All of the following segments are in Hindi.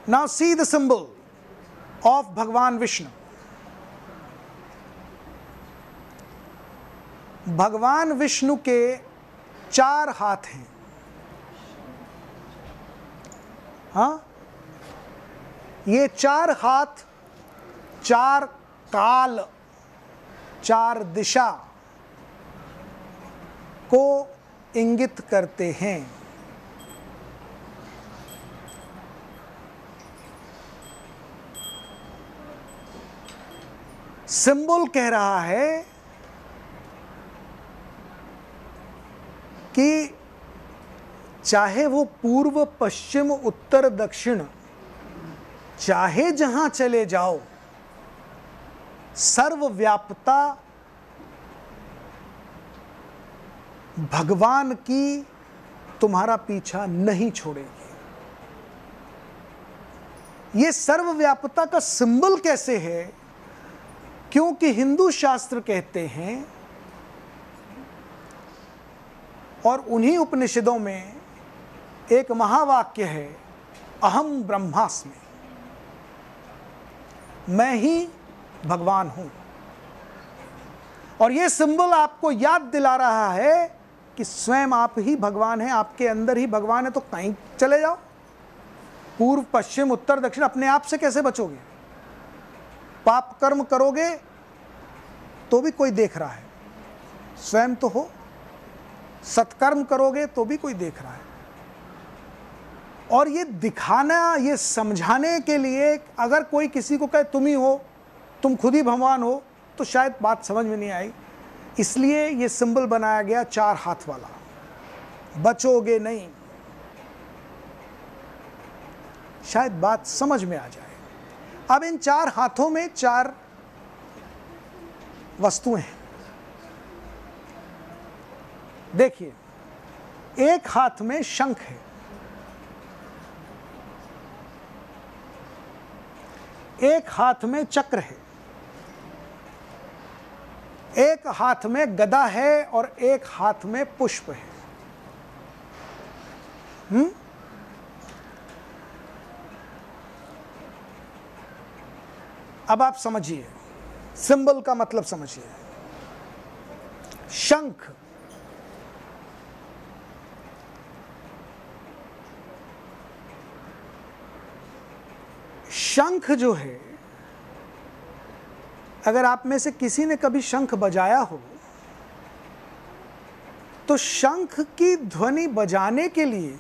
Now see the symbol of भगवान विष्णु. भगवान विष्णु के 4 हाथ हैं. हाँ, ये 4 हाथ 4 काल, 4 दिशा को इंगित करते हैं. सिंबल कह रहा है कि चाहे वो पूर्व, पश्चिम, उत्तर, दक्षिण, चाहे जहां चले जाओ, सर्वव्यापता भगवान की तुम्हारा पीछा नहीं छोड़ेगी. ये सर्वव्यापता का सिंबल कैसे है? क्योंकि हिंदू शास्त्र कहते हैं और उन्हीं उपनिषदों में एक महावाक्य है, अहम ब्रह्मास्मि, मैं ही भगवान हूं. और यह सिंबल आपको याद दिला रहा है कि स्वयं आप ही भगवान हैं, आपके अंदर ही भगवान है. तो कहीं चले जाओ, पूर्व, पश्चिम, उत्तर, दक्षिण, अपने आप से कैसे बचोगे? पाप कर्म करोगे तो भी कोई देख रहा है, स्वयं तो हो. सत्कर्म करोगे तो भी कोई देख रहा है. और ये दिखाना, ये समझाने के लिए अगर कोई किसी को कहे तुम ही हो, तुम खुद ही भगवान हो, तो शायद बात समझ में नहीं आई. इसलिए ये सिंबल बनाया गया 4 हाथ वाला. बचोगे नहीं, शायद बात समझ में आ जाए. अब इन 4 हाथों में 4 वस्तुएं हैं. देखिए, एक हाथ में शंख है, एक हाथ में चक्र है, एक हाथ में गदा है और एक हाथ में पुष्प है. अब आप समझिए, सिंबल का मतलब समझिए. शंख, शंख जो है, अगर आप में से किसी ने कभी शंख बजाया हो, तो शंख की ध्वनि बजाने के लिए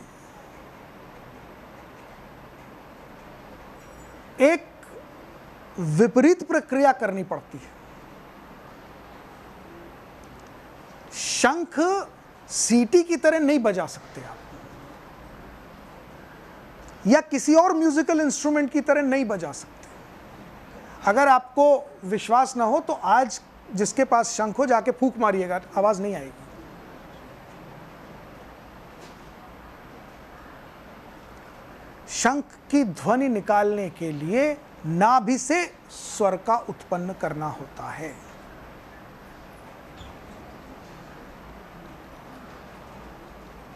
एक विपरीत प्रक्रिया करनी पड़ती है. शंख सीटी की तरह नहीं बजा सकते आप, या किसी और म्यूजिकल इंस्ट्रूमेंट की तरह नहीं बजा सकते. अगर आपको विश्वास ना हो तो आज जिसके पास शंख हो जाके फूंक मारिएगा, आवाज नहीं आएगी. शंख की ध्वनि निकालने के लिए नाभि से स्वर का उत्पन्न करना होता है.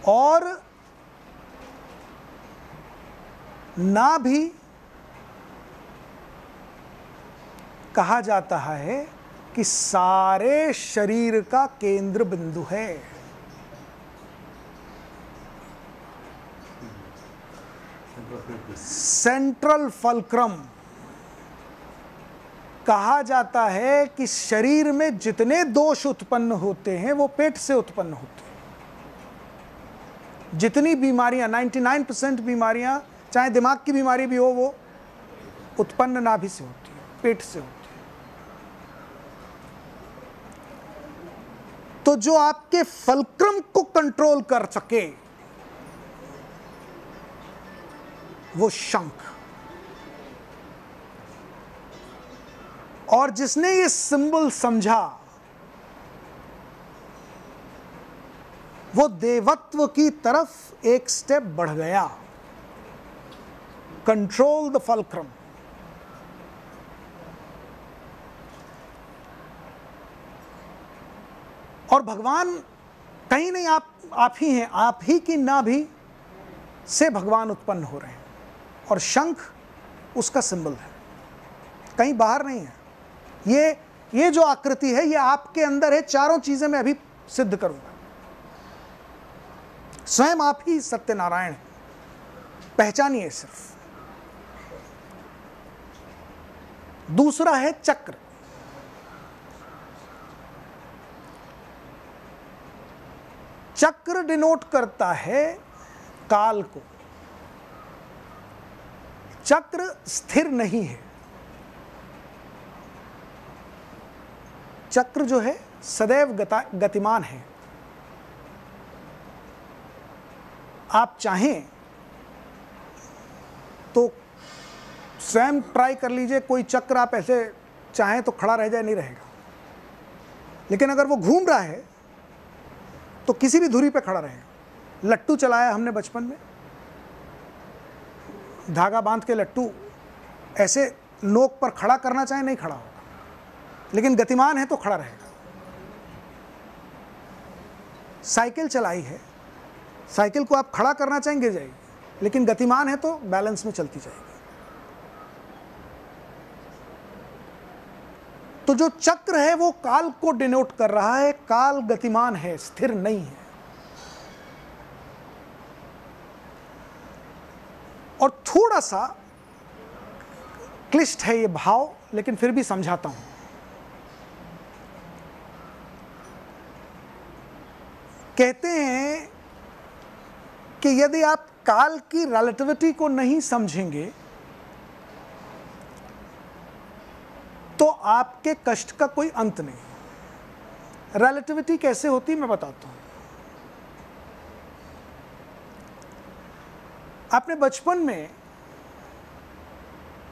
और नाभि कहा जाता है कि सारे शरीर का केंद्र बिंदु है. Central fulcrum. कहा जाता है कि शरीर में जितने दोष उत्पन्न होते हैं वो पेट से उत्पन्न होते हैं. जितनी बीमारियां, 99% बीमारियां, चाहे दिमाग की बीमारी भी हो, वो उत्पन्न नाभि से होती है, पेट से होती है. तो जो आपके फल्क्रम को कंट्रोल कर सके वो शंख. और जिसने ये सिंबल समझा वो देवत्व की तरफ एक स्टेप बढ़ गया. Control the fulcrum. और भगवान कहीं नहीं, आप ही हैं. आप ही की नाभि से भगवान उत्पन्न हो रहे हैं. और शंख उसका सिंबल है, कहीं बाहर नहीं है। ये जो आकृति है ये आपके अंदर है। चारों चीजें मैं अभी सिद्ध करूंगा। स्वयं आप ही सत्यनारायण हैं, पहचानिए सिर्फ। दूसरा है चक्र। चक्र डिनोट करता है काल को। चक्र स्थिर नहीं है। चक्र जो है सदैव गतिमान है। आप चाहें तो स्वयं ट्राई कर लीजिए, कोई चक्र आप ऐसे चाहें तो खड़ा रह जाए, नहीं रहेगा। लेकिन अगर वो घूम रहा है तो किसी भी धुरी पे खड़ा रहेगा। लट्टू चलाया हमने बचपन में, धागा बांध के लट्टू ऐसे नोक पर खड़ा करना चाहे नहीं खड़ा होगा, लेकिन गतिमान है तो खड़ा रहेगा। साइकिल चलाई है, साइकिल को आप खड़ा करना चाहें गिर जाएगी, लेकिन गतिमान है तो बैलेंस में चलती जाएगी। तो जो चक्र है वो काल को डिनोट कर रहा है। काल गतिमान है, स्थिर नहीं है। और थोड़ा सा क्लिष्ट है ये भाव, लेकिन फिर भी समझाता हूं। कहते हैं कि यदि आप काल की रिलेटिविटी को नहीं समझेंगे तो आपके कष्ट का कोई अंत नहीं। रिलेटिविटी कैसे होती है मैं बताता हूं। आपने बचपन में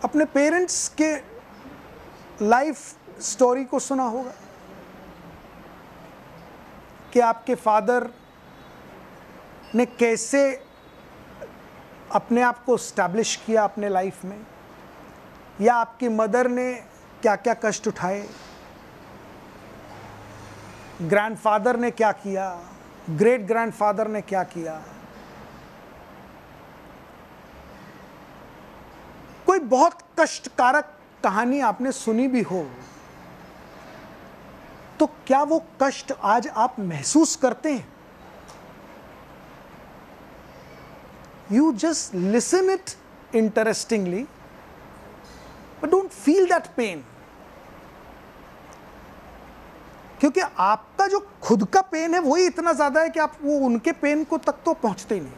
अपने पेरेंट्स के लाइफ स्टोरी को सुना होगा कि आपके फादर ने कैसे अपने आप को स्टैब्लिश किया अपने लाइफ में, या आपकी मदर ने क्या क्या कष्ट उठाए, ग्रैंडफादर ने क्या किया, ग्रेट ग्रैंडफादर ने क्या किया। कोई बहुत कष्टकारक कहानी आपने सुनी भी हो, तो क्या वो कष्ट आज आप महसूस करते हैं? You just listen it interestingly, but don't feel that pain. क्योंकि आपका जो खुद का पेन है वही इतना ज्यादा है कि आप वो उनके पेन को तक तो पहुंचते ही नहीं।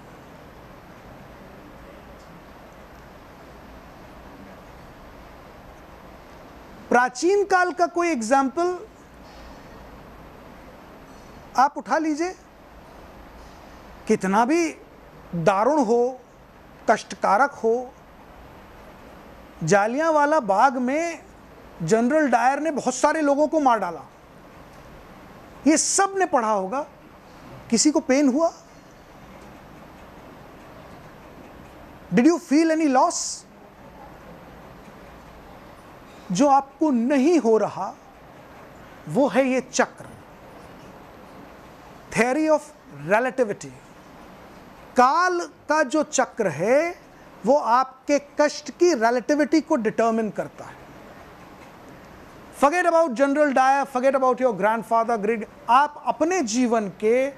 प्राचीन काल का कोई एग्जाम्पल आप उठा लीजिए, कितना भी दारुण हो, कष्टकारक हो। जालियांवाला बाग में जनरल डायर ने बहुत सारे लोगों को मार डाला, ये सब ने पढ़ा होगा। किसी को पेन हुआ? Did you feel any loss? जो आपको नहीं हो रहा वो है ये चक्र, थ्योरी ऑफ रिलेटिविटी। काल का जो चक्र है वो आपके कष्ट की रिलेटिविटी को डिटरमिन करता है। Forget about general Dyer, forget about your grandfather, great. आप अपने जीवन के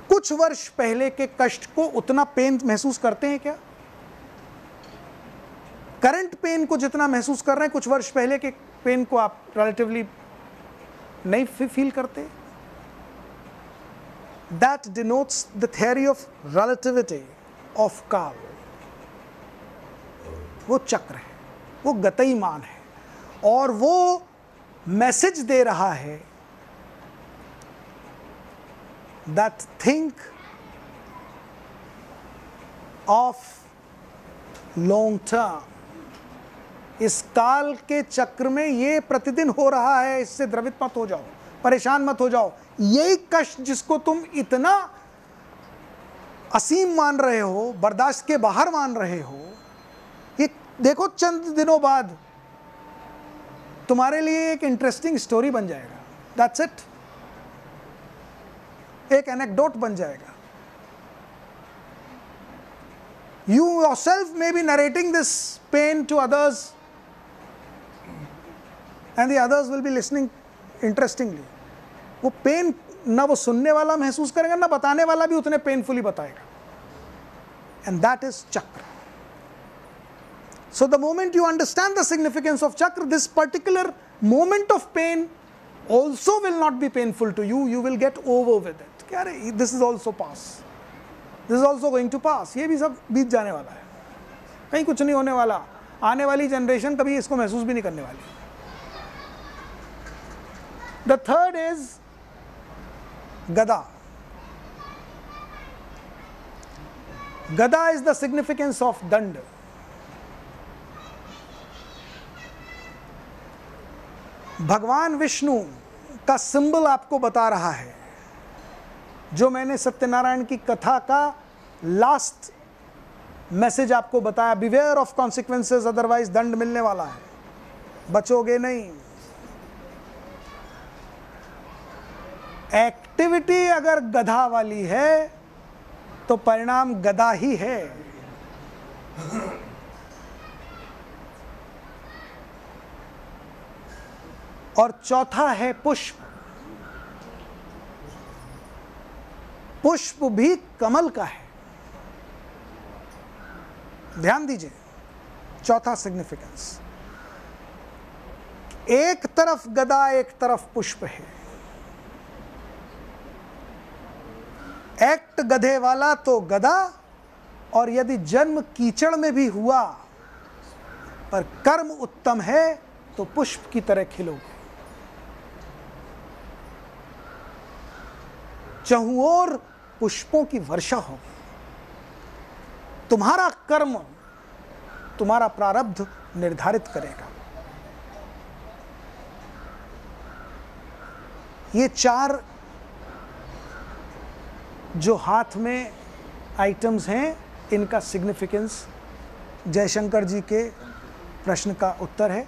कुछ वर्ष पहले के कष्ट को उतना पेन महसूस करते हैं क्या? करंट पेन को जितना महसूस कर रहे हैं, कुछ वर्ष पहले के पेन को आप रिलेटिवली नहीं फील करते? That denotes the theory of relativity of काल। वो चक्र है, वो गतिमान है, और वो मैसेज दे रहा है that think of long term। इस काल के चक्र में ये प्रतिदिन हो रहा है, इससे द्रवित मत हो जाओ, परेशान मत हो जाओ। यही कष्ट जिसको तुम इतना असीम मान रहे हो, बर्दाश्त के बाहर मान रहे हो, ये देखो चंद दिनों बाद तुम्हारे लिए एक इंटरेस्टिंग स्टोरी बन जाएगा। दैट्स इट, एक एनेक्डोट बन जाएगा। You yourself may be narrating this pain to others, and the others will be listening interestingly. वो पेन ना वो सुनने वाला महसूस करेगा, ना बताने वाला भी उतने पेनफुली बताएगा. And that is chakra. So the moment you understand the significance of chakra, this particular moment of pain also will not be painful to you. You will get over with it. क्या this is also pass. This is also going to pass. ये भी सब बीत जाने वाला है, कहीं कुछ नहीं होने वाला. आने वाली जनरेशन कभी इसको महसूस भी नहीं करने वाली. The third is Gada. Gada is the significance of Dand. भगवान विष्णु का सिंबल आपको बता रहा है, जो मैंने सत्यनारायण की कथा का लास्ट मैसेज आपको बताया. बिवेयर ऑफ कॉन्सिक्वेंसेस, अदरवाइज दंड मिलने वाला है, बचोगे नहीं. एक्टिविटी अगर गधा वाली है तो परिणाम गधा ही है. और चौथा है पुष्प. पुष्प भी कमल का है. ध्यान दीजिए, चौथा सिग्निफिकेंस. एक तरफ गदा, एक तरफ पुष्प है. एक्ट गधे वाला तो गदा, और यदि जन्म कीचड़ में भी हुआ पर कर्म उत्तम है तो पुष्प की तरह खिलोगे. चहुओर पुष्पों की वर्षा हो. तुम्हारा कर्म तुम्हारा प्रारब्ध निर्धारित करेगा. ये चार जो हाथ में आइटम्स हैं, इनका सिग्निफिकेंस जयशंकर जी के प्रश्न का उत्तर है.